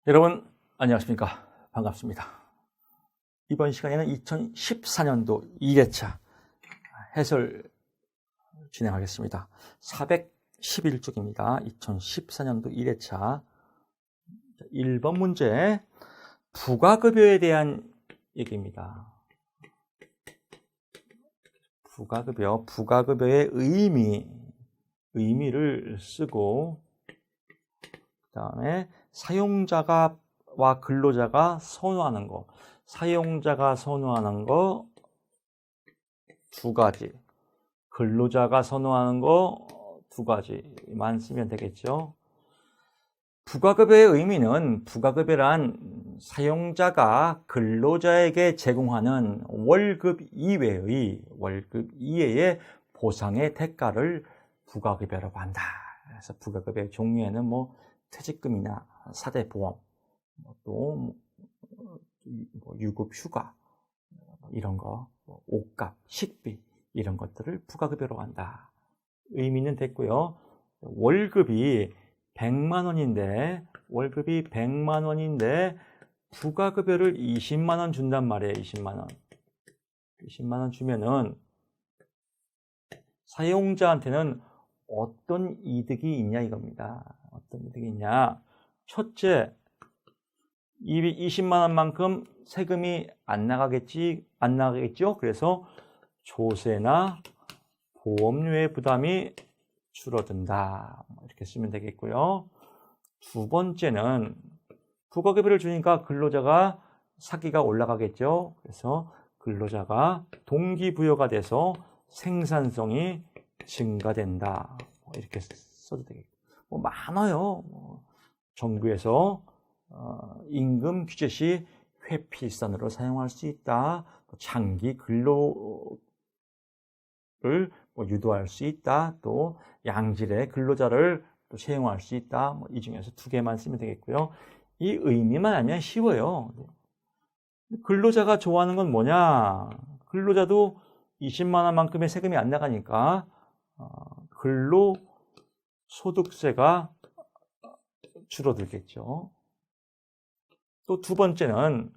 여러분 안녕하십니까? 반갑습니다. 이번 시간에는 2014년도 2회차 해설 진행하겠습니다. 411쪽입니다. 2014년도 1회차 1번 문제, 부가급여에 대한 얘기입니다. 부가급여의 의미를 쓰고, 그 다음에 사용자와 근로자가 선호하는 거, 사용자가 선호하는 거 두 가지, 근로자가 선호하는 거 두 가지만 쓰면 되겠죠. 부가급여의 의미는, 부가급여란 사용자가 근로자에게 제공하는 월급 이외의 보상의 대가를 부가급여라고 한다. 그래서 부가급여의 종류에는 퇴직금이나 사대보험, 또 유급 휴가, 이런 거, 옷값, 식비, 이런 것들을 부가급여로 한다. 의미는 됐고요. 월급이 100만 원인데 부가급여를 20만 원 준단 말이에요. 20만 원 주면은 사용자한테는 어떤 이득이 있냐 이겁니다. 어떤 이득이 있냐? 첫째, 이 20만 원만큼 세금이 안 나가겠죠? 그래서 조세나 보험료의 부담이 줄어든다. 이렇게 쓰면 되겠고요. 두 번째는 부가급여를 주니까 근로자가 사기가 올라가겠죠. 그래서 근로자가 동기부여가 돼서 생산성이 증가된다. 이렇게 써도 되겠고, 많아요. 정부에서 임금 규제 시 회피일선으로 사용할 수 있다. 장기 근로를 유도할 수 있다. 또 양질의 근로자를 또 채용할 수 있다. 이 중에서 두 개만 쓰면 되겠고요. 이 의미만 알면 쉬워요. 근로자가 좋아하는 건 뭐냐? 근로자도 20만 원만큼의 세금이 안 나가니까 근로소득세가 줄어들겠죠. 또 두 번째는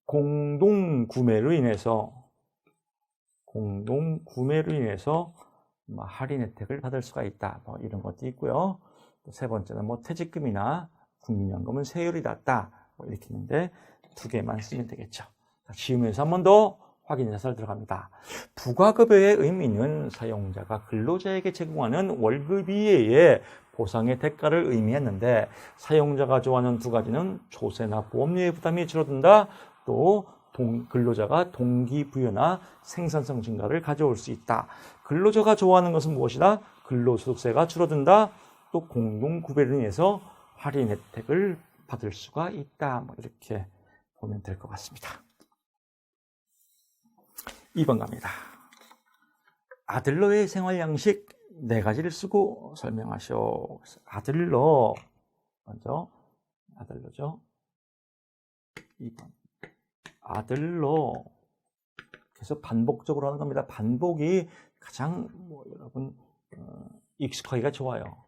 공동구매로 인해서 할인 혜택을 받을 수가 있다. 이런 것도 있고요. 또 세 번째는 퇴직금이나 국민연금은 세율이 낮다. 이렇게 있는데 두 개만 쓰면 되겠죠. 지우면서 한 번 더 확인 해설 들어갑니다. 부가급여의 의미는 사용자가 근로자에게 제공하는 월급 이외의 보상의 대가를 의미했는데, 사용자가 좋아하는 두 가지는 조세나 보험료의 부담이 줄어든다. 또 근로자가 동기부여나 생산성 증가를 가져올 수 있다. 근로자가 좋아하는 것은 무엇이다? 근로소득세가 줄어든다. 또 공동구매로 인해서 할인 혜택을 받을 수가 있다. 이렇게 보면 될 것 같습니다. 2번 갑니다. 아들러의 생활 양식 4가지를 쓰고 설명하시오. 아들러, 먼저 아들러죠. 2번 아들러. 그래서 반복적으로 하는 겁니다. 반복이 가장 여러분 익숙하기가 좋아요.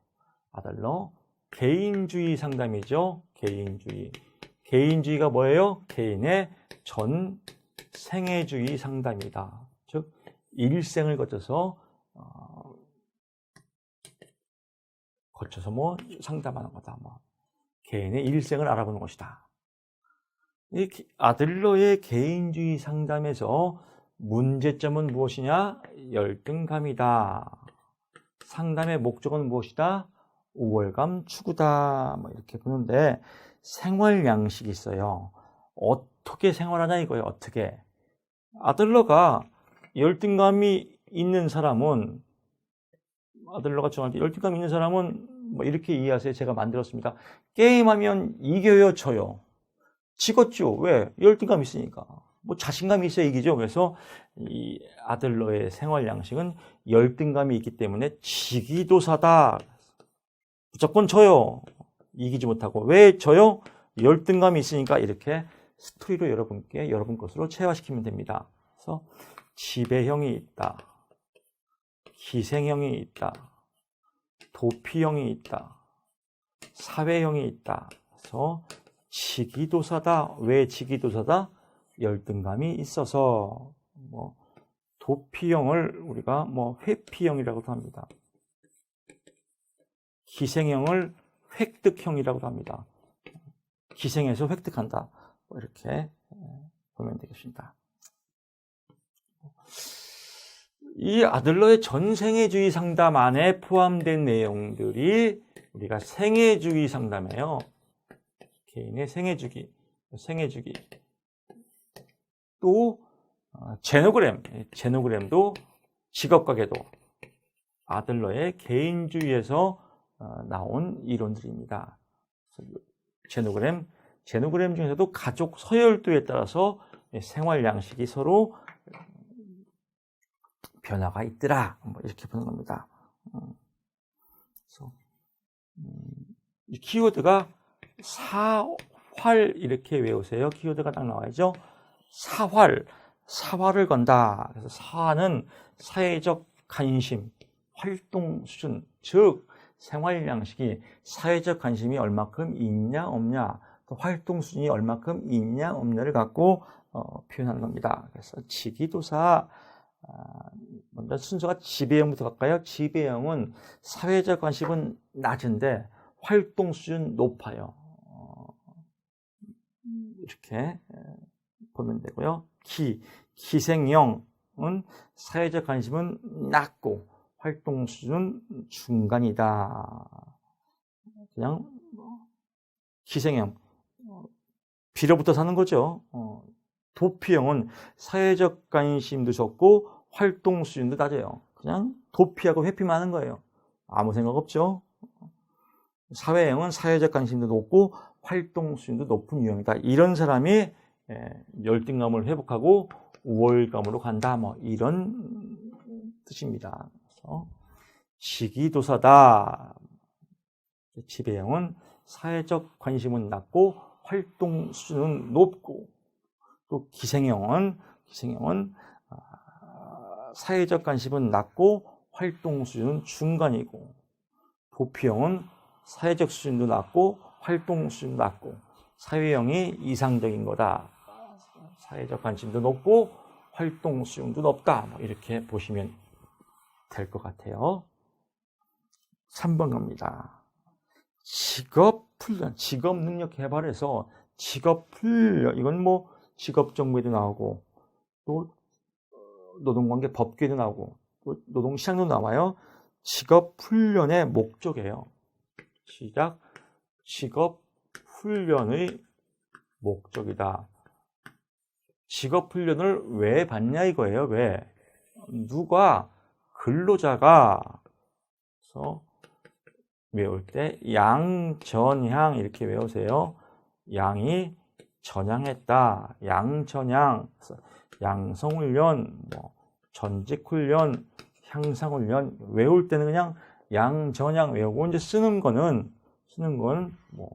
아들러, 개인주의 상담이죠. 개인주의가 뭐예요? 개인의 전 생애주의 상담이다. 즉 일생을 거쳐서 상담하는 거다. 개인의 일생을 알아보는 것이다. 이 아들러의 개인주의 상담에서 문제점은 무엇이냐? 열등감이다. 상담의 목적은 무엇이다? 우월감 추구다. 이렇게 보는데, 생활 양식이 있어요. 어떻게 생활하냐 이거예요. 어떻게. 아들러가 열등감이 있는 사람은, 이렇게 이해하세요. 제가 만들었습니다. 게임하면 이겨요, 져요? 지겠죠. 왜? 열등감 있으니까. 자신감이 있어야 이기죠. 그래서 이 아들러의 생활 양식은 열등감이 있기 때문에 지기도사다. 무조건 져요. 이기지 못하고. 왜 져요? 열등감이 있으니까. 이렇게 스토리로 여러분 것으로 체화시키면 됩니다. 그래서 지배형이 있다. 희생형이 있다. 도피형이 있다. 사회형이 있다. 그래서 지기도사다. 왜 지기도사다? 열등감이 있어서. 뭐 도피형을 우리가 뭐 회피형이라고도 합니다. 기생형을 획득형이라고도 합니다. 기생해서 획득한다. 뭐 이렇게 보면 되겠습니다. 이 아들러의 전생애주의 상담 안에 포함된 내용들이 우리가 생애주의 상담이에요. 개인의 생애주기. 또 제노그램도 직업과 궤도. 아들러의 개인주의에서 나온 이론들입니다. 제노그램 중에서도 가족 서열도에 따라서 생활 양식이 서로 변화가 있더라. 뭐 이렇게 보는 겁니다. 그래서 이 키워드가 사활 이렇게 외우세요. 키워드가 딱 나와야죠. 사활을 건다. 그래서 사는 사회적 관심, 활동 수준, 즉 생활 양식이 사회적 관심이 얼마큼 있냐 없냐, 또 활동 수준이 얼마큼 있냐 없냐를 갖고 표현하는 겁니다. 그래서 지기도사 먼저 순서가 지배형부터 갈까요? 지배형은 사회적 관심은 낮은데 활동 수준 높아요. 이렇게 보면 되고요. 기생형은 사회적 관심은 낮고 활동 수준은 중간이다. 그냥 기생형, 빌어붙어 사는 거죠. 도피형은 사회적 관심도 적고 활동 수준도 낮아요. 그냥 도피하고 회피만 하는 거예요. 아무 생각 없죠. 사회형은 사회적 관심도 높고 활동 수준도 높은 유형이다. 이런 사람이 열등감을 회복하고 우월감으로 간다. 뭐 이런 뜻입니다. 그래서 지기도사다. 지배형은 사회적 관심은 낮고 활동 수준은 높고, 또 기생형은 사회적 관심은 낮고 활동 수준은 중간이고, 도피형은 사회적 수준도 낮고 활동 수준도 낮고 사회형이 이상적인 거다. 사회적 관심도 높고 활동 수준도 높다. 뭐 이렇게 보시면 될 것 같아요. 3번 갑니다. 직업훈련, 직업능력 개발에서 직업훈련, 이건 뭐 직업정보에도 나오고 또 노동관계 법규에도 나오고 또 노동시장도 나와요. 직업훈련의 목적이에요. 시작. 직업훈련의 목적이다. 직업훈련을 왜 받냐 이거예요. 왜? 누가? 근로자가. 그래서 외울 때 양전향 이렇게 외우세요. 양이 전향했다. 양전향. 양성훈련, 뭐 전직훈련, 향상훈련. 외울 때는 그냥 양전향 외우고, 이제 쓰는 건 뭐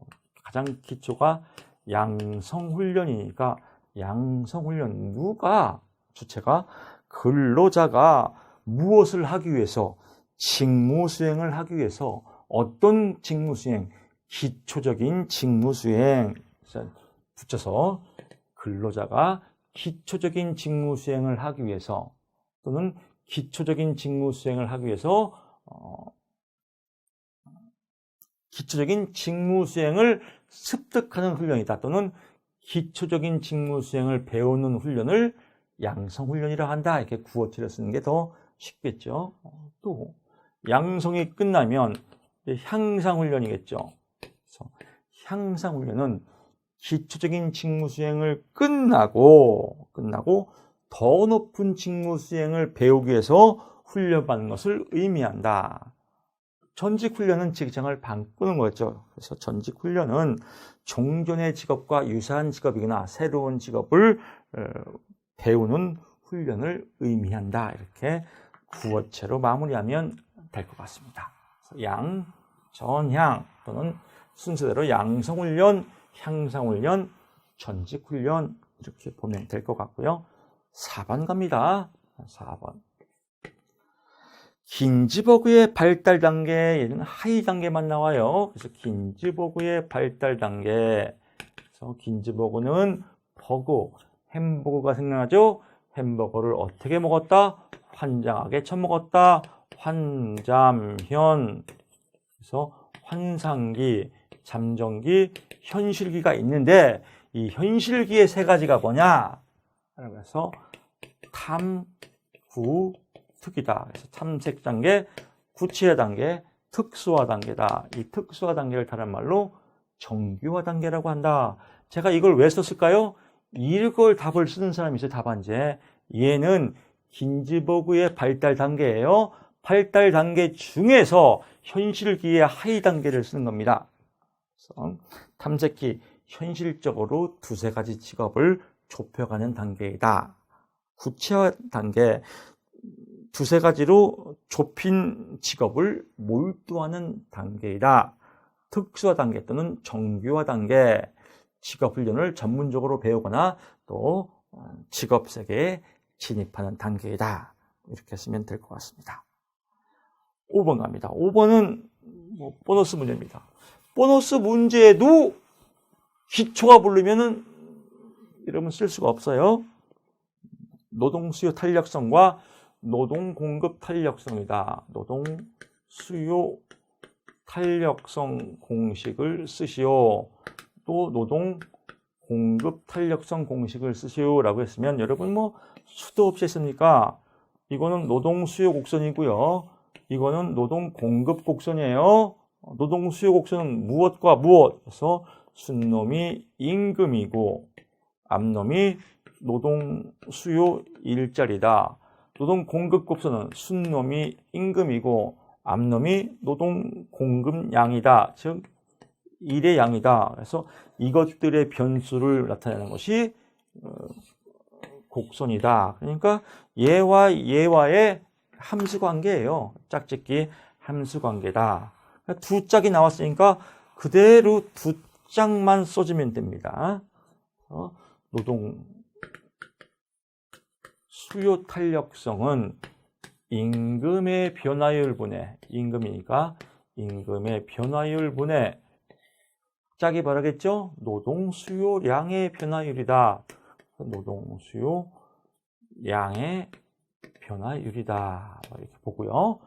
가장 기초가 양성훈련이니까 양성훈련. 누가? 주체가 근로자가 무엇을 하기 위해서? 직무수행을 하기 위해서. 어떤 직무수행? 기초적인 직무수행. 붙여서 근로자가 기초적인 직무수행을 하기 위해서, 또는 기초적인 직무수행을 하기 위해서 기초적인 직무수행을 습득하는 훈련이다. 또는 기초적인 직무수행을 배우는 훈련을 양성훈련이라 한다. 이렇게 구어체를 쓰는 게 더 쉽겠죠. 또 양성이 끝나면 향상훈련이겠죠. 그래서 향상훈련은 기초적인 직무수행을 끝나고 더 높은 직무수행을 배우기 위해서 훈련받는 것을 의미한다. 전직훈련은 직장을 바꾸는 거죠. 그래서 전직훈련은 종전의 직업과 유사한 직업이거나 새로운 직업을 배우는 훈련을 의미한다. 이렇게 구어체로 마무리하면 될 것 같습니다. 양, 전향 또는 순서대로 양성훈련, 향상훈련, 전직훈련 이렇게 보면 될 것 같고요. 4번 갑니다. 4번. 긴즈버그의 발달 단계, 얘는 하위 단계만 나와요. 그래서 긴즈버그의 발달 단계. 그래서 긴즈버그는 버그, 햄버거가 생각나죠? 햄버거를 어떻게 먹었다? 환장하게 처먹었다. 환잠현. 그래서 환상기, 잠정기, 현실기가 있는데 이 현실기의 세 가지가 뭐냐? 그래서 탐, 구, 특이다. 그래서 탐색 단계, 구체화 단계, 특수화 단계다. 이 특수화 단계를 다른 말로 정규화 단계라고 한다. 제가 이걸 왜 썼을까요? 이걸 답을 쓰는 사람이 있어요. 답안지에. 얘는 긴즈버그의 발달 단계예요. 발달 단계 중에서 현실기의 하위 단계를 쓰는 겁니다. 그래서 탐색기, 현실적으로 두세 가지 직업을 좁혀가는 단계이다. 구체화 단계, 두세 가지로 좁힌 직업을 몰두하는 단계이다. 특수화 단계 또는 정규화 단계, 직업 훈련을 전문적으로 배우거나 또 직업 세계에 진입하는 단계이다. 이렇게 쓰면 될 것 같습니다. 5번 갑니다. 5번은 보너스 문제입니다. 보너스 문제에도 기초가 부르면은 이러면 쓸 수가 없어요. 노동 수요 탄력성과 노동 공급 탄력성이다. 노동 수요 탄력성 공식을 쓰시오. 또 노동 공급 탄력성 공식을 쓰시오라고 했으면 여러분 수도 없이 했습니까? 이거는 노동 수요 곡선이고요. 이거는 노동 공급 곡선이에요. 노동 수요 곡선은 무엇과 무엇? 그래서 순놈이 임금이고 앞놈이 노동 수요 일자리다. 노동 공급 곡선은 순놈이 임금이고 앞놈이 노동 공급량이다. 즉 일의 양이다. 그래서 이것들의 변수를 나타내는 것이 곡선이다. 그러니까 얘와 얘와의 함수 관계예요. 짝짓기 함수 관계다. 두 짝이 나왔으니까 그대로 두 짝만 써주면 됩니다. 노동 수요 탄력성은 임금의 변화율 분의, 임금이니까 임금의 변화율 분의 짝이 바라겠죠? 노동 수요량의 변화율이다. 노동 수요량의 변화율이다. 이렇게 보고요.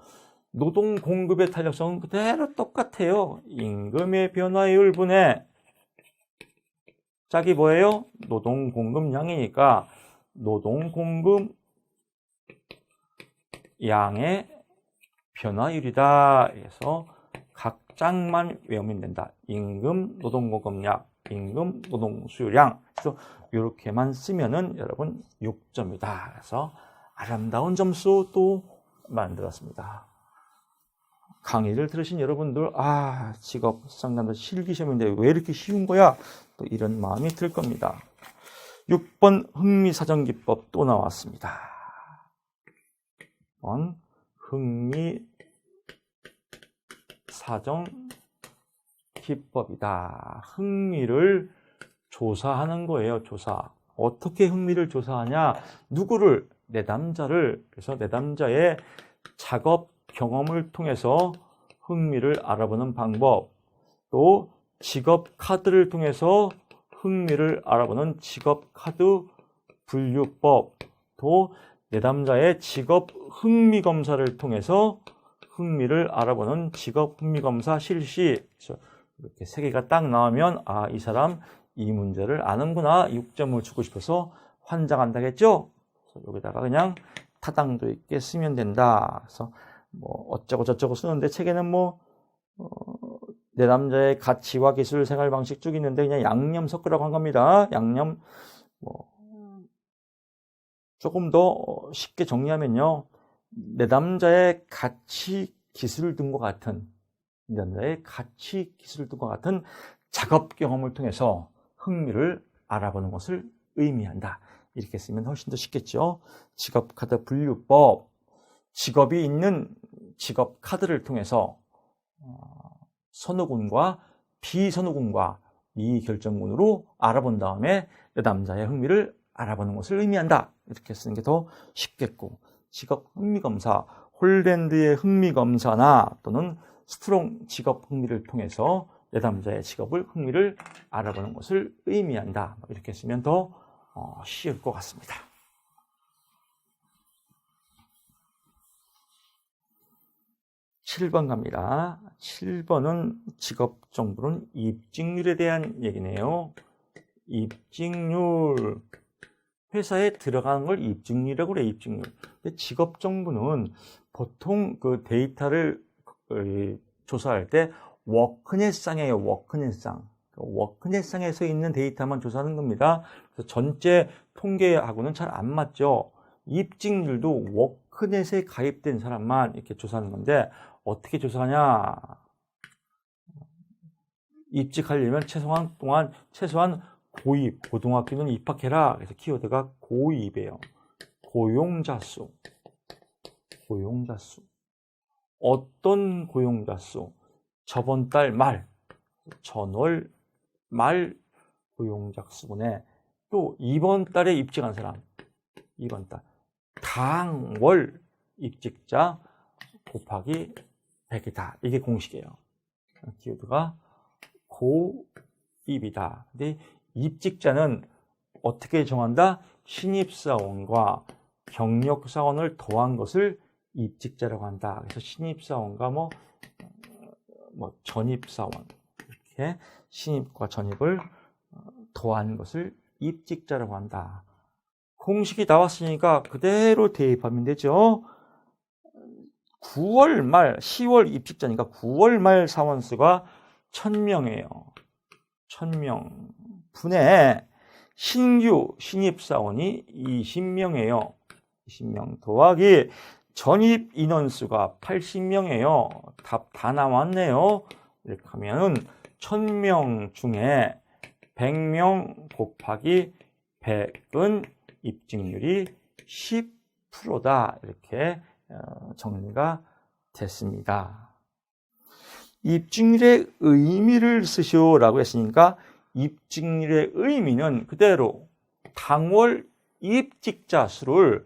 노동 공급의 탄력성은 그대로 똑같아요. 임금의 변화율 분의 짝이 뭐예요? 노동 공급량이니까 노동 공급 양의 변화율이다. 그래서 각 짝만 외우면 된다. 임금 노동 공급량, 임금 노동 수요량. 그래서 이렇게만 쓰면은 여러분 6점이다. 그래서 아름다운 점수 또 만들었습니다. 강의를 들으신 여러분들, 직업 상담도 실기 시험인데 왜 이렇게 쉬운 거야? 또 이런 마음이 들 겁니다. 6번 흥미사정기법 또 나왔습니다. 흥미사정기법이다. 흥미를 조사하는 거예요. 조사. 어떻게 흥미를 조사하냐? 누구를? 내담자를. 그래서 내담자의 작업 경험을 통해서 흥미를 알아보는 방법. 또 직업 카드를 통해서 흥미를 알아보는 직업 카드 분류법. 또 내담자의 직업 흥미 검사를 통해서 흥미를 알아보는 직업 흥미 검사 실시. 이렇게 세 개가 딱 나오면 이 사람 이 문제를 아는구나. 6점을 주고 싶어서 환장한다겠죠? 그래서 여기다가 그냥 타당도 있게 쓰면 된다. 그래서 어쩌고 저쩌고 쓰는데 책에는 내담자의 가치와 기술, 생활 방식 쭉 있는데 그냥 양념 섞으라고 한 겁니다. 양념 조금 더 쉽게 정리하면요. 내담자의 가치, 기술 등과 같은 내담자의 가치, 기술 등과 같은 작업 경험을 통해서 흥미를 알아보는 것을 의미한다. 이렇게 쓰면 훨씬 더 쉽겠죠. 직업 카드 분류법. 직업이 있는 직업 카드를 통해서 선호군과 비선호군과 미결정군으로 알아본 다음에 내담자의 흥미를 알아보는 것을 의미한다. 이렇게 쓰는 게 더 쉽겠고, 직업 흥미검사, 홀랜드의 흥미검사나 또는 스트롱 직업 흥미를 통해서 내담자의 직업을 흥미를 알아보는 것을 의미한다. 이렇게 쓰면 더 쉬울 것 같습니다. 7번 갑니다. 7번은 직업 정보는 입직률에 대한 얘기네요. 입직률. 회사에 들어가는 걸 입직률이라고 그래, 입직률. 근데 직업 정보는 보통 그 데이터를 조사할 때 워크넷상이에요, 워크넷상. 워크넷상에서 있는 데이터만 조사하는 겁니다. 그래서 전체 통계하고는 잘 안 맞죠. 입직률도 워크넷에 가입된 사람만 이렇게 조사하는 건데, 어떻게 조사하냐? 입직하려면 최소한 고입, 고등학교는 입학해라. 그래서 키워드가 고입이에요. 고용자 수. 고용자 수. 어떤 고용자 수? 저번 달 말, 전월 말 고용자 수분에 또 이번 달에 입직한 사람, 이번 달 당월 입직자 곱하기 100이다. 이게 공식이에요. 키워드가 고입이다. 근데 입직자는 어떻게 정한다? 신입사원과 경력사원을 더한 것을 입직자라고 한다. 그래서 신입사원과 전입사원, 이렇게 신입과 전입을 더한 것을 입직자라고 한다. 공식이 나왔으니까 그대로 대입하면 되죠. 9월 말, 10월 입직자니까 9월 말 사원 수가 1000명이에요. 1000명 분의 신규 신입사원이 20명이에요. 20명 더하기 전입 인원수가 80명이에요. 답 다 나왔네요. 이렇게 하면은 1000명 중에 100명 곱하기 100은 입직률이 10%다. 이렇게 정리가 됐습니다. 입직률의 의미를 쓰시오라고 했으니까 입직률의 의미는 그대로 당월 입직자 수를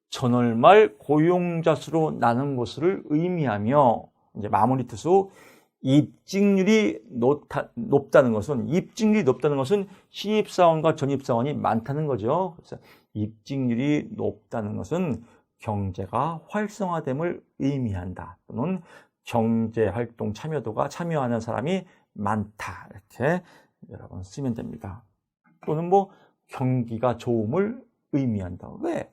전월 말 고용자 수로 나눈 것을 의미하며, 이제 마무리 투수, 입직률이 높다는 것은 신입사원과 전입사원이 많다는 거죠. 그래서 입직률이 높다는 것은 경제가 활성화됨을 의미한다. 또는 경제활동 참여하는 사람이 많다. 이렇게 여러분 쓰면 됩니다. 또는 경기가 좋음을 의미한다. 왜?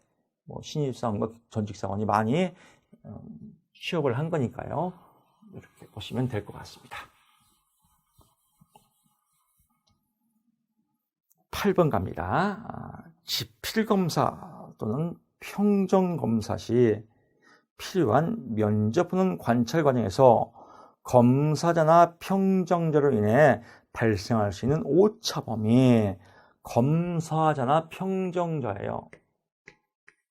신입사원과 전직사원이 많이 취업을 한 거니까요. 이렇게 보시면 될 것 같습니다. 8번 갑니다. 지필검사 또는 평정검사 시 필요한 면접 또는 관찰 과정에서 검사자나 평정자로 인해 발생할 수 있는 오차범위, 검사자나 평정자예요.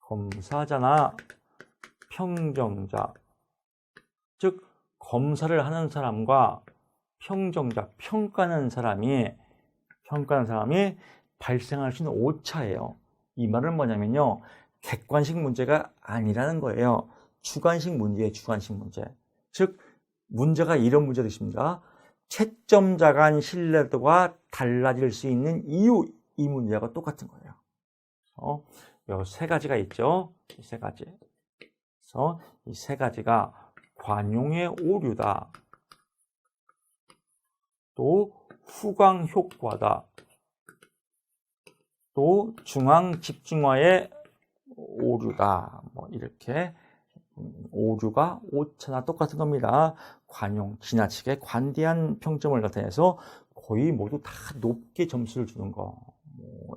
검사자나 평정자, 즉 검사를 하는 사람과 평정자, 평가하는 사람이 발생할 수 있는 오차예요. 이 말은 뭐냐면요, 객관식 문제가 아니라는 거예요. 주관식 문제예요, 주관식 문제. 즉 문제가 이런 문제도 있습니다. 채점자 간 신뢰도가 달라질 수 있는 이유, 이 문제가 똑같은 거예요. 이 세 가지가 있죠. 이 세 가지. 그래서 이 세 가지가 관용의 오류다, 또 후광 효과다, 또 중앙 집중화의 오류다. 이렇게 오류가 오차나 똑같은 겁니다. 관용, 지나치게 관대한 평점을 나타내서 거의 모두 다 높게 점수를 주는 거.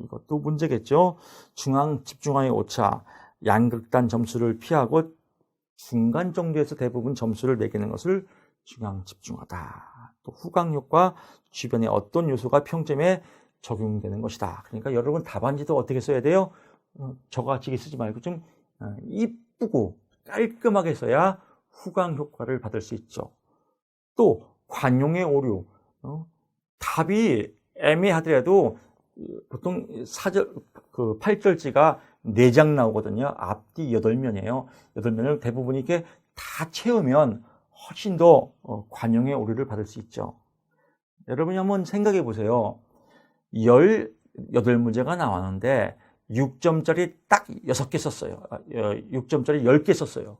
이것도 문제겠죠. 중앙 집중화의 오차, 양극단 점수를 피하고 중간 정도에서 대부분 점수를 매기는 것을 중앙 집중화다. 또 후광 효과, 주변의 어떤 요소가 평점에 적용되는 것이다. 그러니까 여러분 답안지도 어떻게 써야 돼요? 저같이 쓰지 말고 좀 이쁘고 깔끔하게 써야 후광 효과를 받을 수 있죠. 또 관용의 오류, 답이 애매하더라도 보통 8절지가 4장 나오거든요. 앞뒤 8면이에요. 8면을 대부분 이렇게 다 채우면 훨씬 더 관용의 오류를 받을 수 있죠. 여러분이 한번 생각해 보세요. 18문제가 나왔는데 6점짜리 딱 6개 썼어요. 6점짜리 10개 썼어요.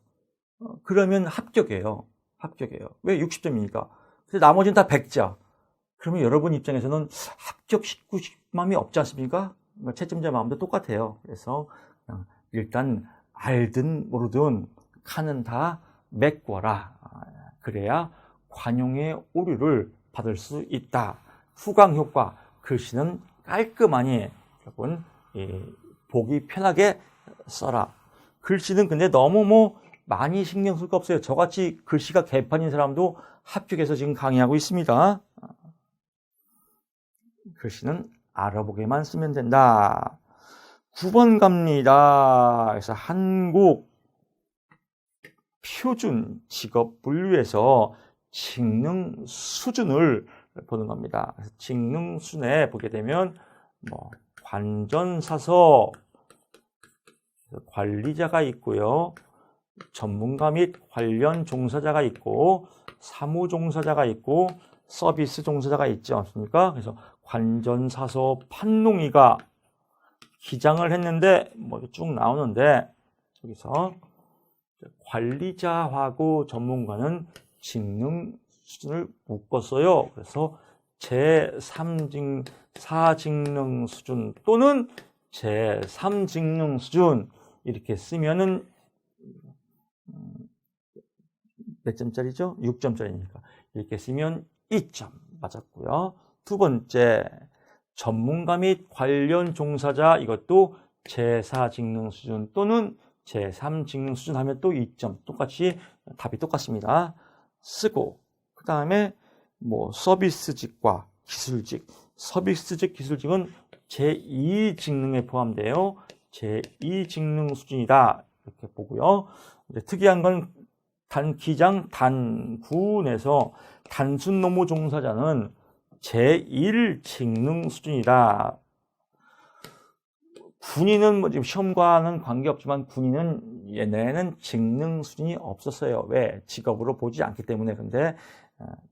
그러면 합격이에요. 합격이에요. 왜 60점이니까. 근데 나머지는 다 100자. 그러면 여러분 입장에서는 합격시키고 싶은 마음이 없지 않습니까? 채점자 마음도 똑같아요. 그래서 일단 알든 모르든 칸은 다 메꿔라. 그래야 관용의 오류를 받을 수 있다. 후강 효과, 글씨는 깔끔하니 여러분 보기 편하게 써라. 글씨는 근데 너무 많이 신경 쓸 거 없어요. 저같이 글씨가 개판인 사람도 합격해서 지금 강의하고 있습니다. 글씨는 알아보게만 쓰면 된다. 9번 갑니다. 그래서 한국 표준 직업 분류에서 직능 수준을 보는 겁니다. 그래서 직능 수준에 보게 되면 관전사서 관리자가 있고요. 전문가 및 관련 종사자가 있고 사무 종사자가 있고 서비스 종사자가 있지 않습니까? 그래서 관전사서 판농이가 기장을 했는데 쭉 나오는데 여기서 관리자하고 전문가는 직능 수준을 묶었어요. 그래서 제4직능 수준 또는 제3직능 수준 이렇게 쓰면은 몇 점짜리죠? 6점짜리니까 이렇게 쓰면 2점 맞았고요. 두 번째 전문가 및 관련 종사자 이것도 제4직능 수준 또는 제3직능 수준 하면 또 2점 똑같이 답이 똑같습니다. 쓰고 그 다음에 서비스직과 기술직 서비스직 기술직은 제2직능에 포함돼요. 제2직능 수준이다 이렇게 보고요. 이제 특이한 건 단기장 단군에서 단순 노무 종사자는 제1직능 수준이다. 군인은 지금 시험과는 관계없지만 군인은 얘네는 직능 수준이 없었어요. 왜? 직업으로 보지 않기 때문에. 근데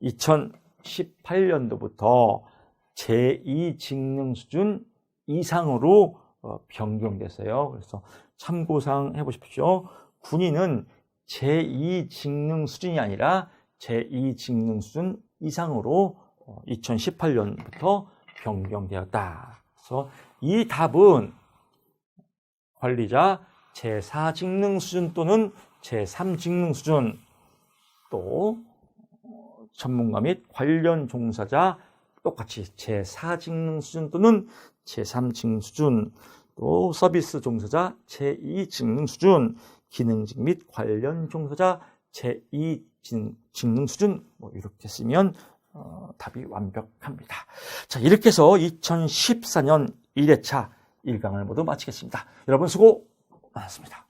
2018년도부터 제2직능 수준 이상으로 변경됐어요. 그래서 참고사항 해보십시오. 군인은 제2직능 수준이 아니라 제2직능 수준 이상으로 2018년부터 변경되었다. 그래서 이 답은 관리자 제4직능 수준 또는 제3직능 수준 또 전문가 및 관련 종사자 똑같이 제4직능 수준 또는 제3직능 수준 또 서비스 종사자 제2직능 수준 기능직 및 관련 종사자 제2직능 수준 이렇게 쓰면 답이 완벽합니다. 자, 이렇게 해서 2014년 1회차 1강을 모두 마치겠습니다. 여러분 수고 많았습니다.